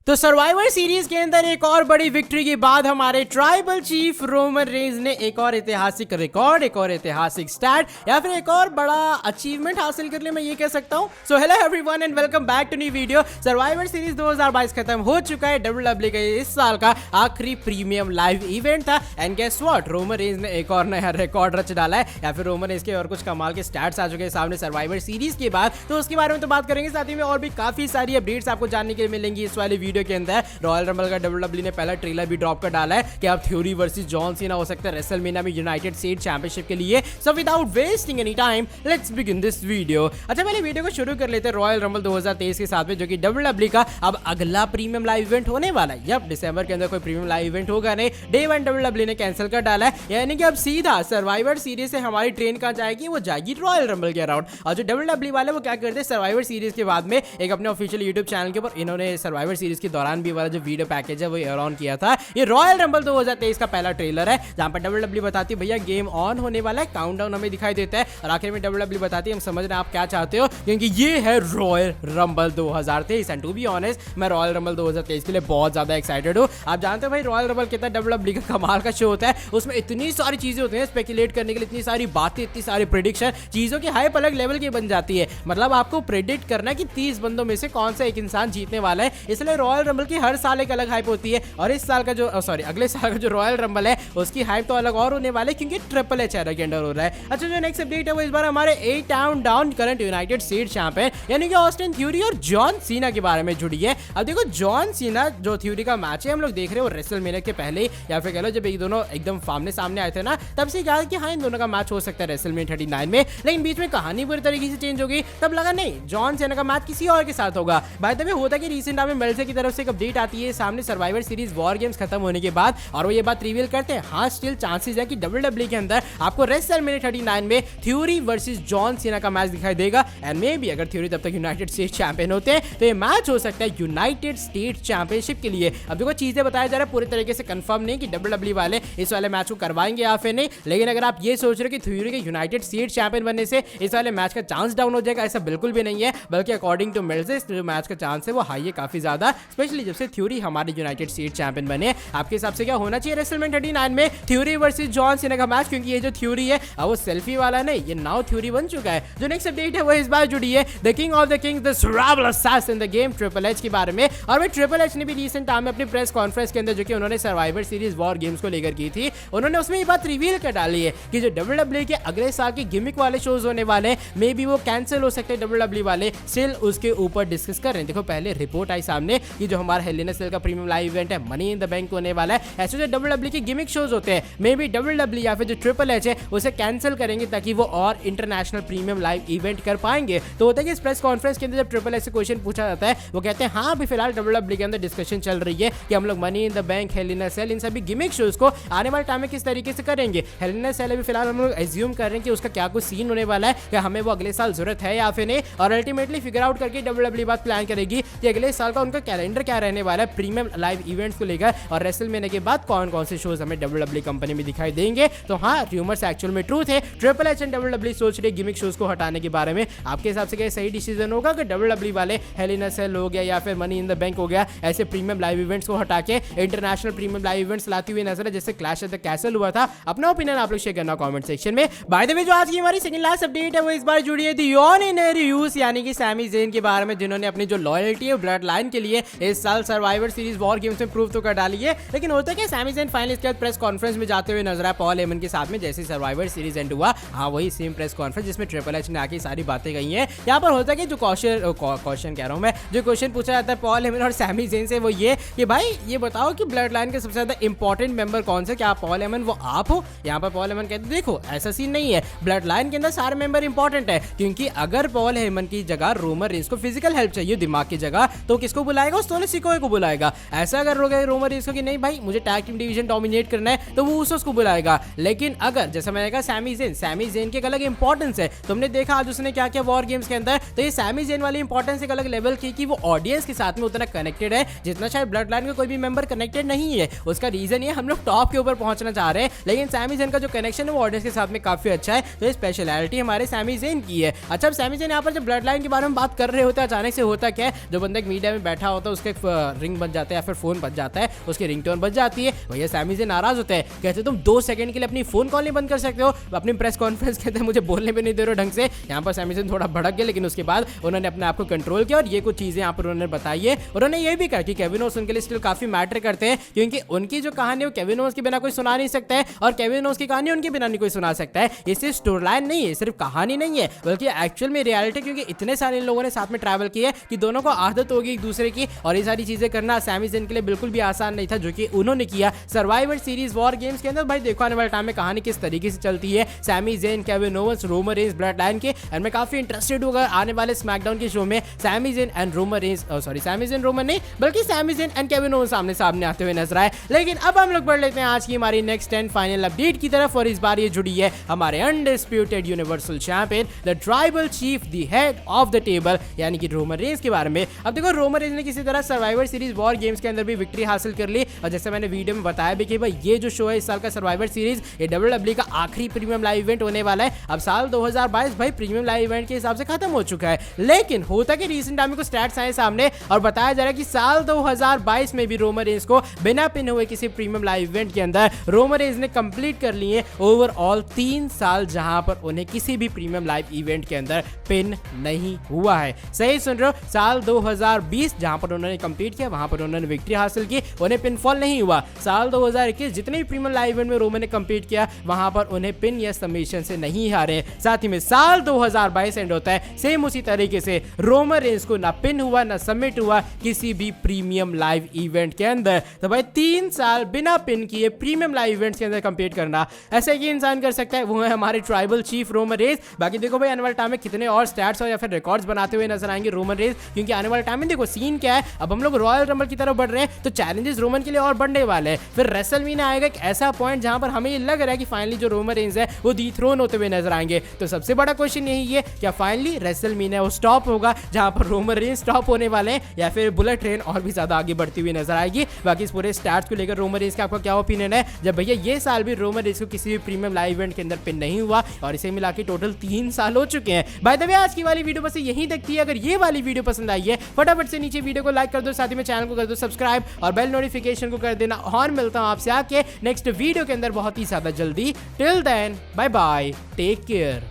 तो survivor series के अंदर एक और बड़ी विक्ट्री के बाद हमारे ट्राइबल चीफ रोमन रेंज ने एक और ऐतिहासिक रिकॉर्ड, एक और ऐतिहासिक स्टैट या फिर एक और बड़ा अचीवमेंट हासिल कर लिया, मैं ये कह सकता हूँ। So hello everyone and welcome back to new video. Survivor series 2022 खत्म हो चुका है। WWE का इस साल का आखिरी प्रीमियम लाइव इवेंट था and guess what, Roman Reigns ने एक और नया रिकॉर्ड रच डाला है या फिर रोमन रेंज के और कुछ कमाल के स्टैट्स आ चुके हैं सामने सर्वाइवर सीरीज के बाद। तो उसके बारे में तो बात करेंगे, साथ ही में और भी काफी सारी अपडेट्स आपको जानने के लिए मिलेंगी इस वाली वीडियो के अंदर। रॉयल रंबल का WWE ने पहला ट्रेलर भी ड्रॉप कर डाला है कि अब थ्योरी वर्सेस जॉन सीना हो सकता है रेसलमेनिया में यूनाइटेड स्टेट्स चैंपियनशिप के लिए। So without wasting any time let's begin this video. अच्छा, पहले वीडियो को शुरू कर लेते हैं रॉयल रंबल 2023 के साथ में, जो कि WWE का अब अगला प्रीमियम लाइव इवेंट होने वाला है। यप, दिसंबर के अंदर कोई प्रीमियम लाइव इवेंट होगा नहीं, डे 1 WWE ने कैंसिल कर डाला है, यानी कि अब सीधा सर्वाइवर सीरीज से हमारी ट्रेन कहां जाएगी, वो जाएगी रॉयल रंबल के अराउंड। और जो WWE वाले वो क्या करते हैं, सर्वाइवर सीरीज के बाद में एक अपने ऑफिशियल यूट्यूब चैनल के ऊपर इन्होंने सर्वाइवर सीरीज के दौरान भी वाला जो वीडियो पैकेज है वो एयर ऑन किया था। ये रॉयल रंबल 2023 का पहला ट्रेलर है जहां पर WWE बताती है भैया गेम ऑन होने वाला है, काउंटडाउन हमें दिखाई देता है और आखिर में WWE बताती है हम समझ रहे हैं आप क्या चाहते हो, क्योंकि ये है Royal Rumble 2023। And to be honest मैं रॉयल रंबल 2023 के लिए बहुत ज्यादा एक्साइटेड हूं। आप जानते हो भाई रॉयल रंबल कितना WWE का कमाल का शो होता है, उसमें इतनी सारी चीजें होती हैं स्पेकुलेट करने के लिए, इतनी सारी बातें, इतनी सारी प्रेडिक्शन, चीजों की हाइप अलग लेवल की बन जाती है। मतलब आपको प्रेडिक्ट करना है कि 30 बंदों में से कौन सा एक इंसान जीतने वाला है, इसलिए रॉयल रंबल की हर साल एक अलग हाइप होती है। और इस साल का जो अगले साल का जो रॉयल रंबल है उसकी हाइप तो अलग और होने वाले, क्योंकि ट्रिपल एच एरा के अंडर हो रहा है। अच्छा, जो नेक्स्ट अपडेट है वो इस बार हमारे 8 town down current United states champion यानी कि ऑस्टिन थ्योरी और जॉन सीना के बारे में जुड़ी है। अब देखो जॉन सीना जो थ्योरी का मैच है हम लोग देख रहे हो रेसलमेनिया के पहले या फिर कह लो जब एक दोनों एकदम सामने सामने आए थे ना, तब से कहा कि हाँ इन दोनों का मैच हो सकता है रेसलमेनिया 39 में, लेकिन बीच में कहानी पूरी तरीके से चेंज हो गई। तब लगा नहीं जॉन सीना का मैच किसी और के साथ होगा। बाय द वे होता कि रिसेंट में मेल्से की तरफ से एक अपडेट आती है सामने सर्वाइवर सीरीज वॉर गेम्स खत्म होने के बाद, और वो ये बात रिवील करते हैं हाँ स्टिल चांसेस है कि WWE के अंदर आपको रेसलमेनिया 39 में थ्योरी वर्सेस जॉन सीना का मैच दिखाई देगा। एंड मे बी अगर थ्योरी तब तक यूनाइटेड स्टेट्स चैंपियन होते हैं तो ये मैच हो सकता है यूनाइटेड स्टेट्स चैंपियनशिप के लिए। अब देखो चीजें बताया जा रहा है पूरी तरीके से कंफर्म नहीं कि WWE वाले इस वाले मैच को करवाएंगे या फिर नहीं, लेकिन अगर आप ये सोच रहे हो कि थ्योरी के यूनाइटेड स्टेट्स चैंपियन बनने से इस वाले मैच का चांस डाउन हो जाएगा, ऐसा बिल्कुल भी नहीं है, बल्कि अकॉर्डिंग टू मेल्से जो मैच का चांस है वो हाई है काफी ज्यादा, स्पेशली जब से थ्योरी हमारे यूनाइटेड स्टेट्स चैंपियन बने। आपके हिसाब से क्या होना चाहिए रेसलमेनिया 39 में थ्योरी वर्सेस जॉन सीना का मैच, क्योंकि ये जो थ्योरी है अब वो सेल्फी वाला नहीं, ये नाउ थ्योरी बन चुका है। जो नेक्स्ट अपडेट है वो इस बार जुड़ी है the king of the Kings the survival assassin the game triple H के बारे में। और भाई ट्रिपल एच ने भी रिसेंट टाइम में अपनी प्रेस कॉन्फ्रेंस के अंदर जो कि उन्होंने सर्वाइवर सीरीज वॉर गेम्स को लेकर की थी, उन्होंने उसमें ये बात रिवील कर डाली है कि जो WWE के अगले साल के गिमिक वाले शोज होने वाले हैं मे बी वो कैंसिल हो सकते हैं। WWE वाले स्टिल उसके ऊपर डिस्कस कर रहे हैं। देखो पहले रिपोर्ट आई सामने कि जो हमारा हेल इन अ सेल का प्रीमियम लाइव इवेंट है मनी इन द बैंक होने वाला है, ऐसे जो WWE के गिमिक शोज होते हैं मे बी WWE या फिर जो ट्रिपल एच है उसे कैंसिल करेंगे ताकि वो और इंटरनेशनल प्रीमियम लाइव इवेंट कर पाएंगे। तो होता है कि इस प्रेस कॉन्फ्रेंस के अंदर जब ट्रिपल एच से क्वेश्चन पूछा जाता है वो कहते हैं हाँ अभी फिलहाल WWE के अंदर डिस्कशन चल रही है कि हम लोग money in the bank, hell in a cell, इन सभी गिमिक शोज को आने वाले टाइम में किस तरीके से करेंगे। हेल इन अ सेल अभी फिलहाल हम लोग एज्यूम कर रहे हैं कि उसका क्या कुछ सीन होने वाला है, क्या हमें वो अगले साल जरूरत है या फिर नहीं, और अल्टीमेटली फिगर आउट करके WWE बात प्लान करेगी कि अगले साल का उनका कैलेंडर क्या रहने वाला है प्रीमियम लाइव इवेंट्स को लेकर, और रेसलमेनिया के बाद कौन कौन से शोज हमें WWE कंपनी में दिखाई देंगे। तो हाँ रूमर्स एक्चुअल में ट्रूथ है, ट्रिपल एच एंड WWE सोच रहे गिमिक शोज को हटाने के बारे में। आपके हिसाब से क्या सही डिसीजन होगा कि WWE वाले हेल इन अ सेल हो गया या फिर मनी इन द बैंक हो गया ऐसे प्रीमियम लाइव इवेंट्स को हटा के इंटरनेशनल प्रीमियम लाइव इवेंट्स लाती हुई नजर है, जैसे क्लैश एट द कैसल हुआ था। अपना ओपिनियन आप लोग शेयर करना कमेंट सेक्शन में। बाय द वे जो आज की हमारी सेकंड लास्ट अपडेट है वो इस बार जुड़ी है द ऑर्डिनरी यूज यानी कि सैमी ज़ेन के बारे में, जिन्होंने अपनी जो लॉयल्टी है ब्लड लाइन के लिए इस साल सर्वाइवर सीरीज वॉर गेम्स में प्रूव तो कर डाली है। लेकिन होता है कि सैमी ज़ेन फाइनली इसके बाद प्रेस कॉन्फ्रेंस में जाते हुए नजर आए पॉल हेमन के साथ में, जैसे सर्वाइवर सीरीज एंड हुआ हाँ वही सेम प्रेस कॉन्फ्रेंस जिसमें ट्रिपल एच ने आके सारी बातें कही हैं। यहाँ पर होता है कि जो क्वेश्चन कह रहा हूँ मैं, जो क्वेश्चन पूछा जाता है पॉल हेमन और सैमी ज़ेन से वो ये कि भाई ये बताओ कि ब्लड लाइन के सबसे ज्यादा इंपॉर्टेंट मेंबर कौन से, क्या पॉल हेमन वो आप हो। यहाँ पर पॉल हेमन कहते देखो ऐसा सीन नहीं है, ब्लड लाइन के अंदर सारे मेंबर इंपॉर्टेंट है, क्योंकि अगर पॉल हेमन की जगह रोमन रेंज को फिजिकल हेल्प चाहिए दिमाग की जगह तो किसको बुलाएगा, उस सोलो सिकोए को बुलाएगा। ऐसा अगर रोमन रेंज को कि नहीं भाई मुझे टैग टीम डिवीजन डोमिनेट करना है तो वो उसको बुलाएगा। लेकिन अगर जैसा मैंने कहा सैमी ज़ेन की एक अलग इंपॉर्टेंस है, तुमने देखा आज उसने क्या किया वॉर गेम्स के अंदर, तो ये सैमी ज़ेन वाली इंपॉर्टेंस एक अलग लेवल की कि वो ऑडियंस के साथ में उतना कनेक्टेड है जितना शायद ब्लड लाइन का कोई भी मेंबर कनेक्टेड नहीं है। उसका रीजन ये हम लोग टॉप के ऊपर पहुंचना चाह रहे हैं, लेकिन सैमी ज़ेन का जो कनेक्शन है वो ऑडियंस के साथ में काफी अच्छा है, तो ये स्पेशलिटी हमारे सैमी ज़ेन की है। अच्छा, सैमी ज़ेन यहाँ पर जब ब्लड लाइन के बारे में बात कर रहे होते हैं अचानक से होता क्या है, जो बंदा मीडिया में बैठा होता है उसका रिंग बन जाता है या फिर फोन बच जाता है, उसकी रिंगटोन बच जाती है। भैया सैमी ज़ेन नाराज होते हैं, कहते तुम 2 सेकंड के लिए अपनी फोन कॉल नहीं बंद कर सकते हो, अपनी प्रेस कॉन्फ्रेंस कहते हैं मुझे बोलने भी नहीं दे रहे हो ढंग से। यहाँ पर सैमी ज़ेन थोड़ा भड़क गए, लेकिन उसके बाद उन्होंने अपने आप को कंट्रोल किया और ये कुछ चीजें यहाँ पर उन्होंने बताई है। उन्होंने ये भी कहा कि केविन ओवंस उनके लिए स्टिल काफी मैटर करते हैं, क्योंकि उनकी जो कहानी है वो केविन ओवंस के बिना कोई सुना नहीं सकता है और केविन ओवंस की कहानी उनके बिना नहीं कोई सुना सकता है। ये सिर्फ स्टोरी लाइन नहीं है, सिर्फ कहानी नहीं है, बल्कि एक्चुअल में रियलिटी, क्योंकि इतने सारे लोगों ने साथ में ट्रैवल किया है कि दोनों को आदत होगी एक दूसरे की, और ये सारी चीजें करना सैमी ज़ेन के लिए बिल्कुल भी आसान नहीं था, जो कि उन्होंने किया सर्वाइवर सीरीज वॉर गेम्स के अंदर। भाई देखो आने वाले टाइम में कहानी किस तरीके से चलती है, Sami Zayn, Kevin Owens, Roman Reigns, bloodline के। एंड मैं काफी इंटरेस्टेड होगा आने वाले स्मैकडाउन के शो में Sami Zayn and Roman Reigns, sorry Sami Zayn Roman नहीं बल्कि Sami Zayn and Kevin Owens सामने सामने आते हुए नजर आए। लेकिन अब हम लोग बढ़ लेते हैं आज की हमारी नेक्स्ट 10 फाइनल अपडेट की तरफ, और इस बार ये जुड़ी है हमारे undisputed universal champion, the tribal chief, the head of the table, यानी कि रोमन रेंस के बारे में। अब देखो रोमन रेंस ने किसी तरह सर्वाइवर सीरीज वॉर गेम्स के अंदर भी विक्ट्री हासिल कर ली, और जैसे मैंने वीडियो में बताया भी कि भाई ये जो शो है इस साल का सर्वाइवर सीरीज, ये WWE का आखिरी प्रीमियम लाइव इवेंट होने वाला है। अब साल 2022 भाई प्रीमियम लाइव इवेंट के हिसाब से खत्म हो चुका है, लेकिन होता कि रिसेंट टाइम में कुछ स्टैट्स आए सामने और बताया जा रहा है कि साल 2022 में भी रोमन रेंस को बिना पिन हुए किसी प्रीमियम लाइव इवेंट के अंदर रोमन रेंस ने कंप्लीट कर लिए ओवरऑल 3 साल, जहां पर उन्हें किसी भी प्रीमियम लाइव इवेंट के अंदर पिन नहीं हुआ है। सही सुन रहे हो, साल 2020 जहां पर उन्होंने कंप्लीट किया वहां पर उन्होंने विक्ट्री हासिल की, उन्हें पिनफॉल नहीं हुआ। साल 2021 जितने भी प्रीमियम लाइव इवेंट में रोमन ने कंप्लीट किया वहां पर उन्हें पिन या सबमिशन से नहीं हारे। साथ ही में साल 2022 एंड होता है सेम उसी तरीके से रोमन रेंस को ना पिन हुआ ना सबमिट हुआ किसी भी प्रीमियम लाइव इवेंट के अंदर। तो भाई 3 साल बिना पिन किए प्रीमियम लाइव इवेंट्स के अंदर कंप्लीट करना ऐसा ही इंसान कर सकता है, वो है हमारे ट्राइबल चीफ रोमन रेंस। बाकी देखो भाई आने वाले टाइम में कितने और स्टैट्स और या फिर रिकॉर्ड्स बनाते हुए नजर आएंगे रोमन रेंस, क्योंकि आने वाले टाइम में देखो सीन क्या है, अब हम लोग रॉयल रंबल की तरफ बढ़ रहे हैं तो चैलेंजेस रोमन के लिए और बढ़ने वाले हैं। फिर रेसलमेनिया आएगा एक ऐसा पॉइंट जहां पर हमें ये लग रहा है कि फाइनली जो रोमन रेंस है वो डिथ्रोन होते हुए नजर आएंगे। तो सबसे बड़ा क्वेश्चन यही है, क्या फाइनली रेसलमेनिया वो स्टॉप होगा जहां पर रोमन रेंस स्टॉप होने वाले हैं, या फिर बुलेट ट्रेन और भी ज्यादा आगे बढ़ती हुई नजर आएगी। बाकी इस पूरे स्टैट्स को लेकर रोमन रेंस का आपका क्या ओपिनियन है, जब भैया ये साल भी रोमन रेंस को किसी भी प्रीमियम लाइव इवेंट के अंदर पिन नहीं हुआ और इसे मिला के टोटल 3 साल हो चुके हैं। बाय द वे आज की वाली वीडियो बस यहीं तक थी। अगर ये वाली वीडियो पसंद आई है फटाफट से नीचे वीडियो को लाइक कर दो, साथ ही में चैनल को कर दो सब्सक्राइब और बेल नोटिफिकेशन को कर देना। और मिलता हूं आपसे आके नेक्स्ट वीडियो के अंदर बहुत ही ज्यादा जल्दी। Till then bye bye, take care.